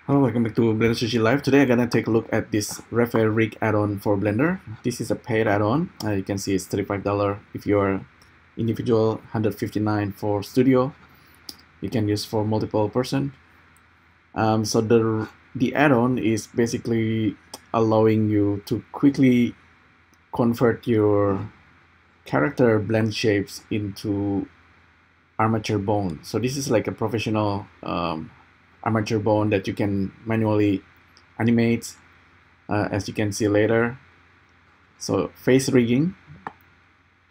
Hello, welcome back to Blendshapes Live. Today I'm gonna take a look at this ReveRig add-on for Blender. This is a paid add-on. You can see it's $35 if you're individual, $159 for studio. You can use for multiple person. So the add-on is basically allowing you to quickly convert your character blend shapes into armature bone. So this is like a professional armature bone that you can manually animate, as you can see later. So face rigging,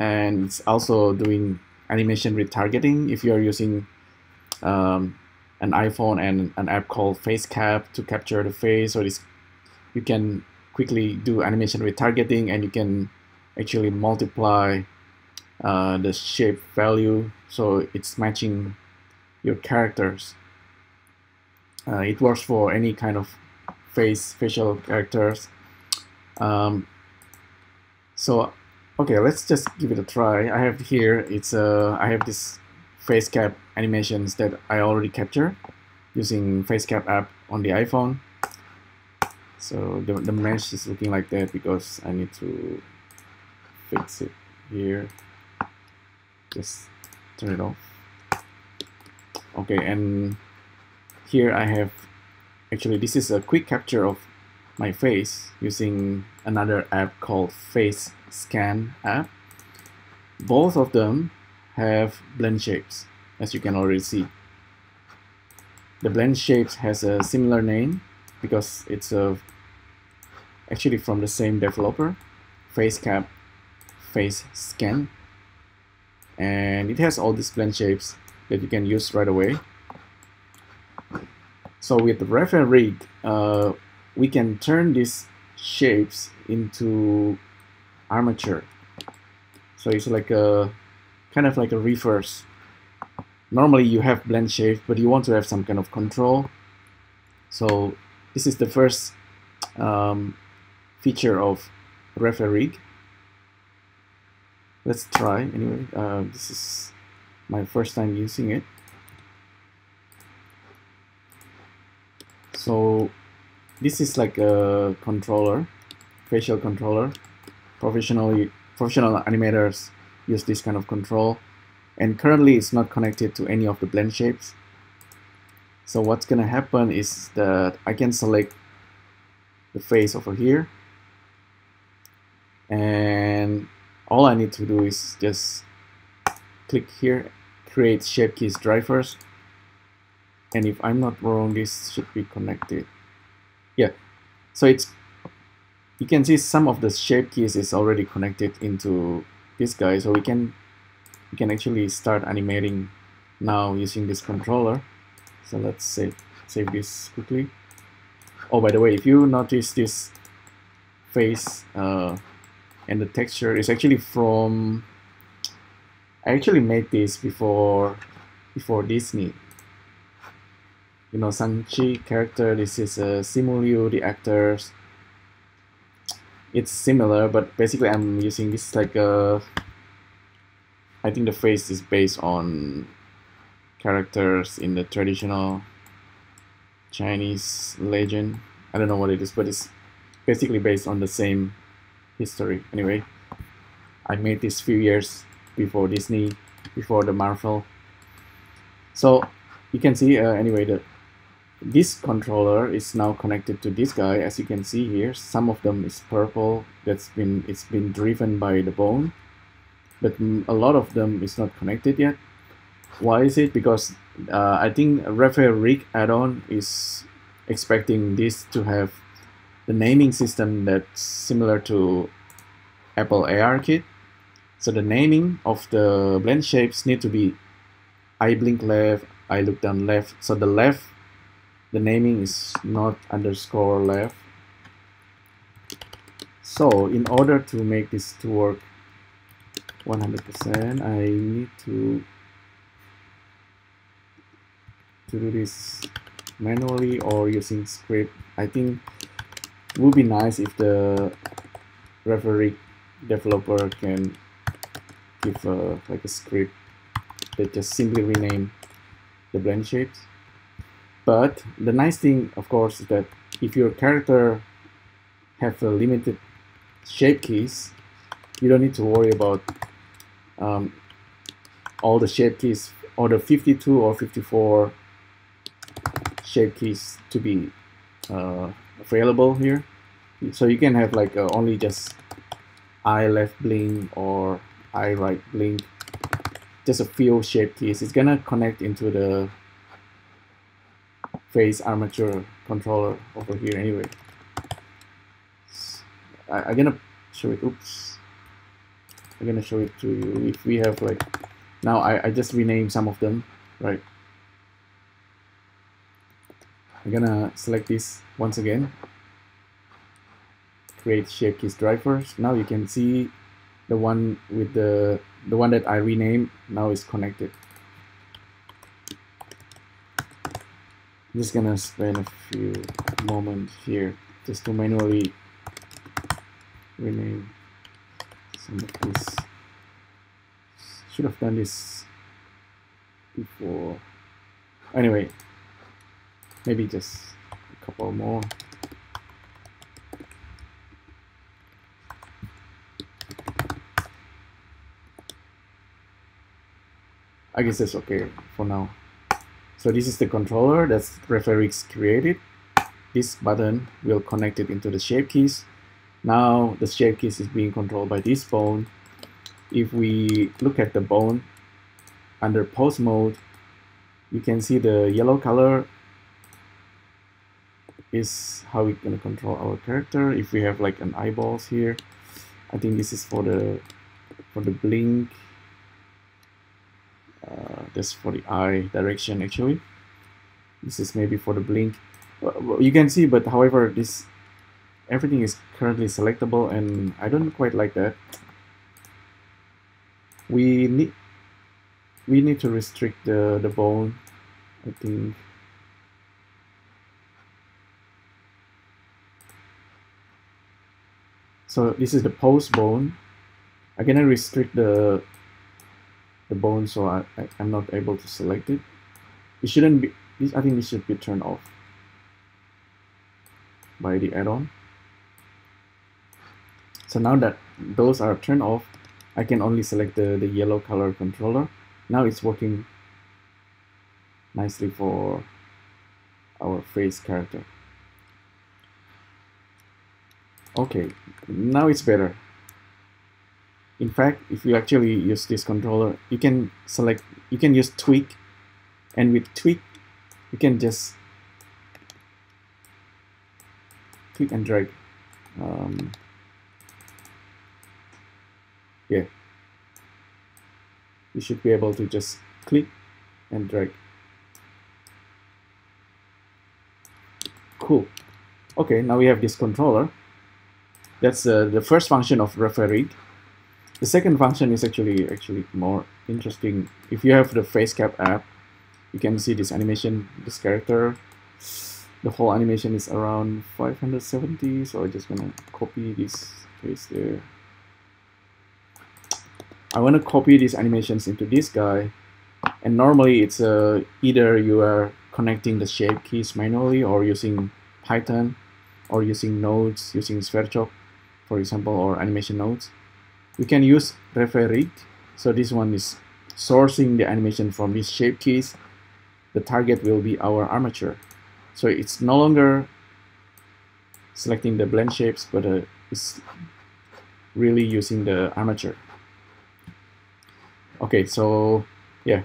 and it's also doing animation retargeting if you are using an iPhone and an app called FaceCap to capture the face, or you can quickly do animation retargeting, and you can actually multiply the shape value so it's matching your characters. It works for any kind of facial characters. So okay, let's just give it a try. I have here, I have this FaceCap animations that I already captured using FaceCap app on the iPhone. So the mesh is looking like that because I need to fix it here. Just turn it off. Okay, and here I have, actually this is a quick capture of my face using another app called FaceScan app. Both of them have Blendshapes, as you can already see. The Blendshapes has a similar name because it's actually from the same developer, FaceCap FaceScan, and it has all these Blendshapes that you can use right away. So with the ReveRig, we can turn these shapes into armature. So it's like a kind of like a reverse. Normally you have blend shape, but you want to have some kind of control. So this is the first feature of ReveRig. Let's try anyway. This is my first time using it. So this is like a controller, facial controller. Professional animators use this kind of control, and currently it's not connected to any of the blend shapes. So what's gonna happen is that I can select the face over here, and all I need to do is just click here, create Shapekeys drivers. And if I'm not wrong, this should be connected. Yeah, so you can see some of the Shapekeys is already connected into this guy, so we can actually start animating now using this controller. So let's save this quickly. Oh, by the way, if you notice this face and the texture is actually from, I actually made this before Disney. You know, Shang-Chi character, this is Simu Liu, the actors. It's similar, but basically I'm using this like I think the face is based on characters in the traditional Chinese legend. I don't know what it is, but it's basically based on the same history. Anyway, I made this few years before Disney, before the Marvel. So you can see anyway, this controller is now connected to this guy. As you can see here, some of them is purple. It's been driven by the bone, but a lot of them is not connected yet. Why is it? Because I think ReveRig add-on is expecting this to have the naming system that's similar to Apple AR Kit. So the naming of the blend shapes need to be I blink left, I look down left. So the naming is not underscore left. So in order to make this to work 100%, I need to do this manually or using script. I think it would be nice if the ReveRig developer can give like a script that just simply rename the blend shapes. But the nice thing, of course, is that if your character have a limited shape keys, you don't need to worry about all the shape keys or the 52 or 54 shape keys to be available here. So you can have like only just eye left blink or eye right blink, just a few shape keys. It's gonna connect into the face armature controller over here anyway. I'm gonna show it. Oops, I'm gonna show it to you. If we have like, now I just renamed some of them, right? I'm gonna select this once again, create Shapekeys drivers. Now you can see the one with the one that I renamed now is connected. I'm just gonna spend a few moments here just to manually rename some of this. Should have done this before. Anyway, maybe just a couple more. I guess that's okay for now. So this is the controller that's ReveRig created. This button will connect it into the Shapekeys. Now the Shapekeys is being controlled by this bone. If we look at the bone under pose mode, you can see the yellow color is how we're gonna control our character. If we have like an eyeballs here, I think this is for the blink. That's for the eye direction actually. This is maybe for the blink. You can see, but however, this everything is currently selectable, and I don't quite like that. We need to restrict the bone, I think. So this is the pose bone. I'm gonna restrict the bone so I'm not able to select it. It shouldn't be. I think this should be turned off by the add-on. So now that those are turned off, I can only select the yellow color controller. Now it's working nicely for our face character. Okay, now it's better. In fact, if you actually use this controller, you can use tweak, and with tweak, you can just click and drag. Yeah, you should be able to just click and drag. Cool. Okay, now we have this controller. That's the first function of ReveRig. The second function is actually more interesting. If you have the FaceCap app, you can see this animation, this character. The whole animation is around 570, so I'm just gonna copy this face there. I want to copy these animations into this guy, and normally it's either you are connecting the shape keys manually or using Python or using nodes, using SphereChop, for example, or animation nodes. We can use ReveRig. So this one is sourcing the animation from these shape keys. The target will be our armature. So it's no longer selecting the blend shapes, but it's really using the armature. Okay, so yeah,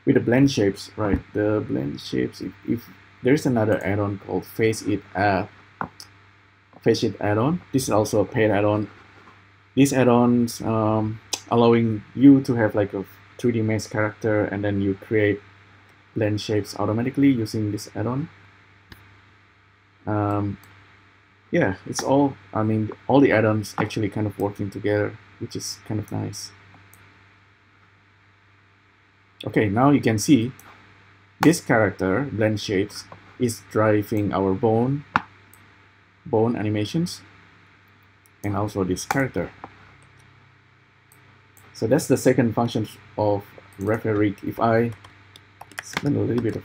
with the blend shapes, right? The blend shapes. If there's another add-on called FaceIt Addon. This is also a paid add-on. These add-ons allowing you to have like a 3D mesh character, and then you create blend shapes automatically using this add-on. Yeah, it's all, I mean, all the add-ons actually kind of working together, which is kind of nice. Okay, now you can see this character, blend shapes, is driving our bone animations, and also this character. So that's the second function of ReveRig. If I spend a little bit of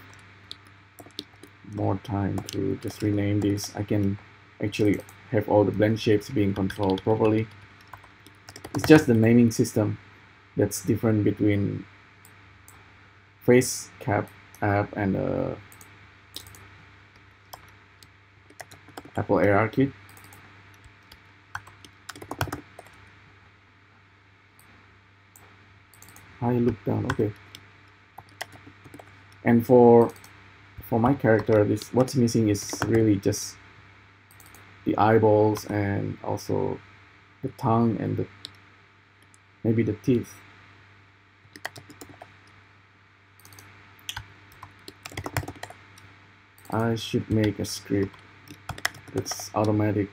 more time to just rename this. I can actually have all the blend shapes being controlled properly. It's just the naming system that's different between FaceCap app and Apple ARKit. I look down, okay. And for my character, what's missing is really just the eyeballs and also the tongue and maybe the teeth. I should make a script that's automatically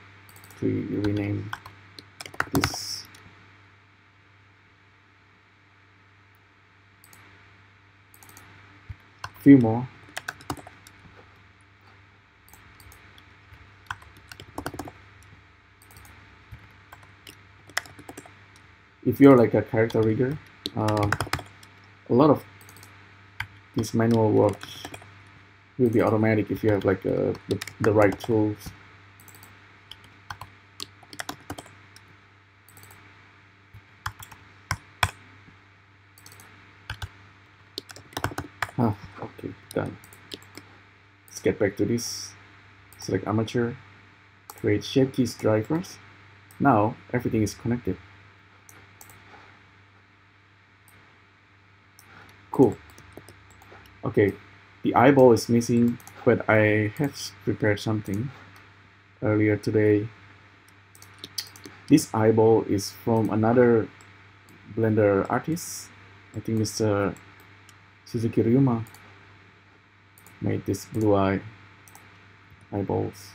rename this. Few more. If you're like a character rigger, a lot of this manual work will be automatic if you have like the right tools. Okay, done. Let's get back to this. Select armature, create Shapekeys drivers. Now everything is connected. Cool. Okay, the eyeball is missing, but I have prepared something earlier today. This eyeball is from another Blender artist. I think Mr. Suzuki Ryuma made this blue eyeballs.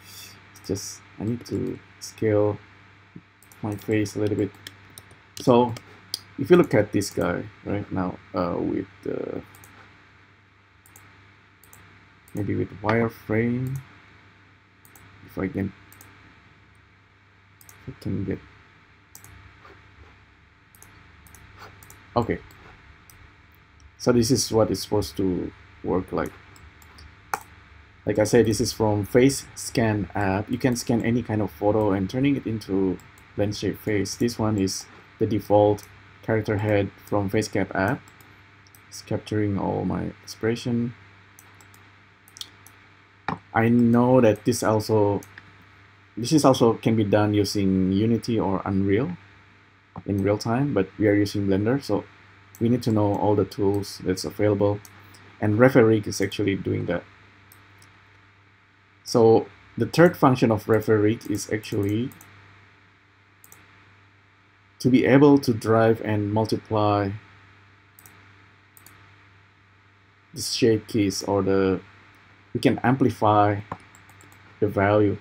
It's just, I need to scale my face a little bit. So if you look at this guy right now with maybe with wireframe, if I can get, okay. So this is what it's supposed to work like. Like I said, this is from FaceScan app. You can scan any kind of photo and turning it into Blendshape face. This one is the default character head from FaceCap app. It's capturing all my expression. I know that this is also can be done using Unity or Unreal in real time, but we are using Blender, so we need to know all the tools that's available, and ReveRig is actually doing that. So the third function of ReveRig is actually to be able to drive and multiply the Shapekeys, or we can amplify the value.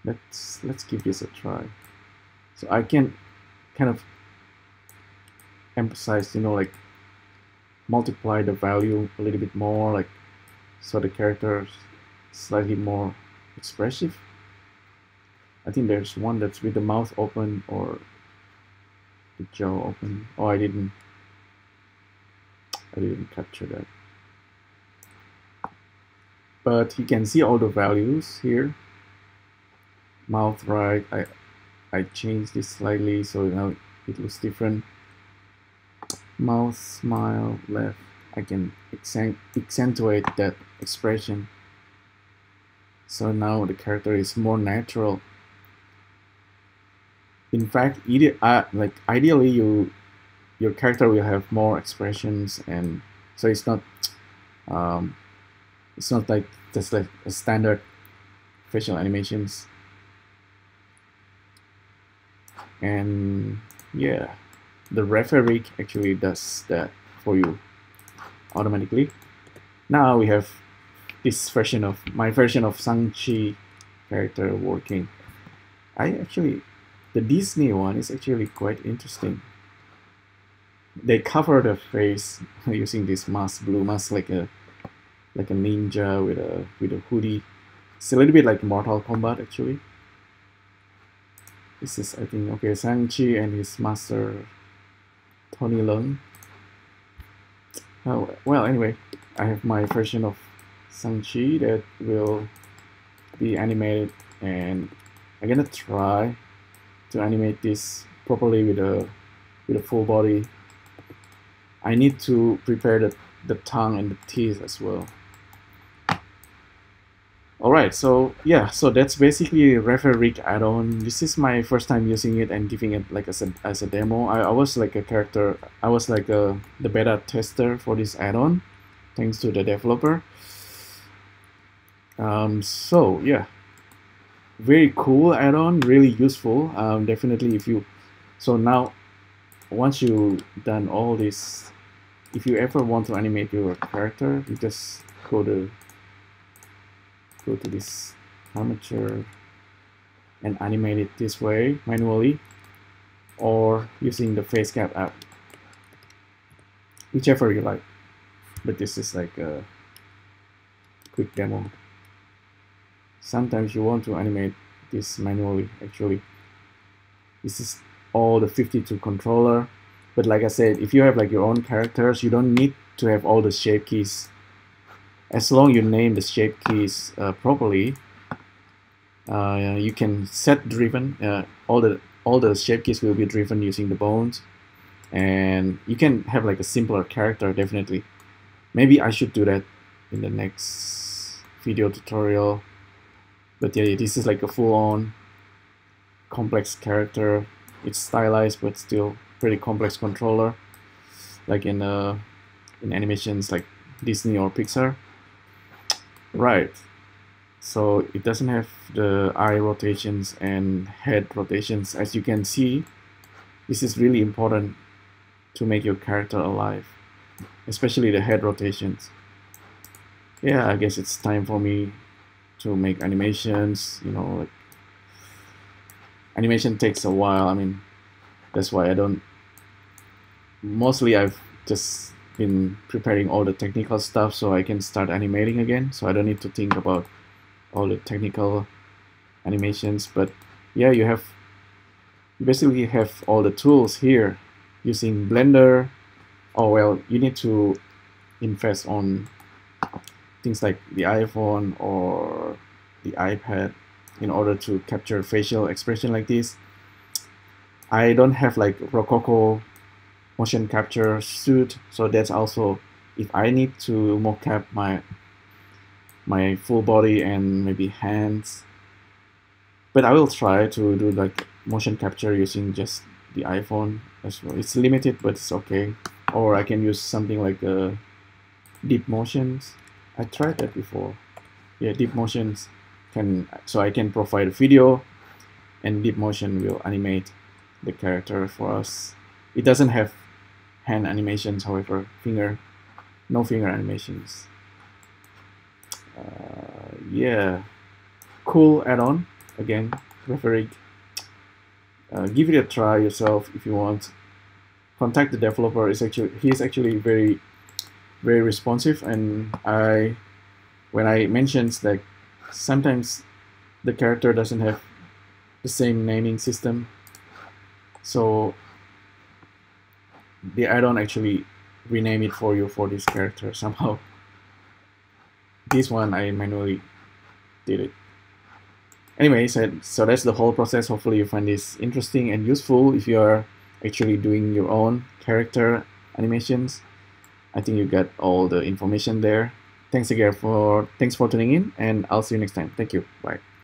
Let's give this a try. So I can kind of emphasize, like multiply the value a little bit more, like so the character is slightly more expressive. I think there's one that's with the mouth open or the jaw open. Oh, I didn't capture that. But you can see all the values here. Mouth right, I changed this slightly so now it looks different. Mouth, smile, left, I can accentuate that expression. So now the character is more natural. In fact, ideally your character will have more expressions, and so it's not like just like a standard facial animations. And yeah, the ReveRig actually does that for you automatically. Now we have this version of my version of Shang-Chi character working. The Disney one is actually quite interesting. They cover the face using this mask, blue mask, like a ninja with a hoodie. It's a little bit like Mortal Kombat actually. This is, I think, okay, Shang-Chi and his master Tony Leung. Well, anyway, I have my version of Shang-Chi that will be animated, and I'm gonna try to animate this properly with a full body. I need to prepare the tongue and the teeth as well. Alright, so yeah, so that's basically ReveRig Addon. This is my first time using it and giving it like as a demo. I was like a character, I was like the beta tester for this add-on, thanks to the developer. So yeah, very cool add-on, really useful. Definitely if you, so now once you done all this, if you ever want to animate your character, you just go to this armature and animate it this way manually, or using the FaceCap app, whichever you like. But this is like a quick demo. Sometimes you want to animate this manually. Actually, this is all the 52 controller, but like I said, if you have like your own characters, you don't need to have all the shape keys. As long as you name the shape keys properly, you can set driven. All the shape keys will be driven using the bones, and you can have like a simpler character. Definitely, maybe I should do that in the next video tutorial. But yeah, this is like a full-on complex character. It's stylized, but still pretty complex controller, like in animations like Disney or Pixar. Right, so it doesn't have the eye rotations and head rotations. As you can see, this is really important to make your character alive, especially the head rotations. Yeah, I guess it's time for me to make animations. You know, like animation takes a while. I mean, that's why I don't, mostly I've just been preparing all the technical stuff so I can start animating again, so I don't need to think about all the technical animations. But yeah, you basically have all the tools here using Blender. Oh well, you need to invest on things like the iPhone or the iPad in order to capture facial expression like this. I don't have like Rococo motion capture suit, so that's also, if I need to mocap my full body and maybe hands, but I will try to do like motion capture using just the iPhone as well. It's limited, but it's okay. Or I can use something like deep motions. I tried that before. Yeah, deep motions so I can provide a video, and deep motion will animate the character for us. It doesn't have hand animations, however, no finger animations. Yeah, cool add-on. Again, ReveRig. Give it a try yourself if you want. Contact the developer. He's actually very, very responsive, and when I mentioned that sometimes the character doesn't have the same naming system, so the add-on actually rename it for you for this character somehow. This one I manually did it. Anyway, so that's the whole process. Hopefully you find this interesting and useful if you are actually doing your own character animations. I think you got all the information there. Thanks for tuning in, and I'll see you next time. Thank you. Bye.